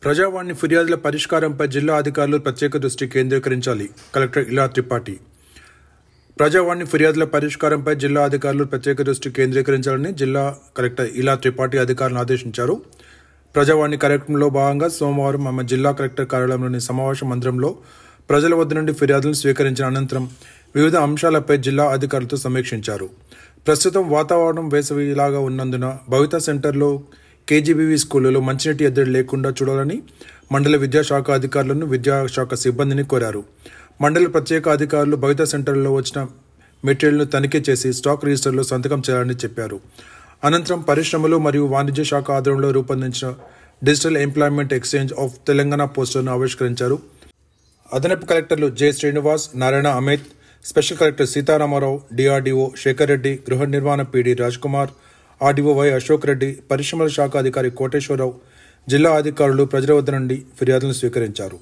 ప్రజావాణి ఫిర్యాదుల పరిష్కారంపై జిల్లా అధికారులు ప్రత్యేక దృష్టి కేంద్రీకరించాలి. కలెక్టర్ ఇలా త్రిపాఠి. ప్రజావాణి ఫిర్యాదుల పరిష్కారంపై జిల్లా అధికారులు ప్రత్యేక దృష్టి కేంద్రీకరించాలని జిల్లా కలెక్టర్ ఇలా త్రిపాఠి అధికారులను ఆదేశించారు. ప్రజావాణి కార్యక్రమంలో భాగంగా సోమవారం ఆమె జిల్లా కలెక్టర్ కార్యాలయంలోని సమావేశ మందిరంలో ప్రజల వద్ద నుండి ఫిర్యాదులను స్వీకరించిన అనంతరం వివిధ అంశాలపై జిల్లా అధికారులతో సమీక్షించారు. ప్రస్తుతం వాతావరణం వేసవిలాగా ఉన్నందున భవిత సెంటర్లో కేజీబీవీ స్కూళ్లలో మంచినీటి ఎద్దడి లేకుండా చూడాలని మండల విద్యాశాఖ అధికారులను విద్యాశాఖ సిబ్బందిని కోరారు. మండల ప్రత్యేక అధికారులు భవిత సెంటర్లో వచ్చిన మెటీరియల్ను తనిఖీ చేసి స్టాక్ రిజిస్టర్లో సంతకం చేయాలని చెప్పారు. అనంతరం పరిశ్రమలు మరియు వాణిజ్య శాఖ ఆధ్వర్యంలో రూపొందించిన digital employment exchange of Telangana పోస్టర్ను ఆవిష్కరించారు. అదనపు కలెక్టర్లు J Srinivas, Narayana Amit, special collector Sitaramarao, DRDO Sekhar Reddy, గృహ నిర్మాణ PD Raj Kumar, RDO Y Ashok Reddy, పరిశ్రమల శాఖ అధికారి కోటేశ్వరరావు, జిల్లా అధికారులు ప్రజల వద్ద నుండి ఫిర్యాదులను స్వీకరించారు.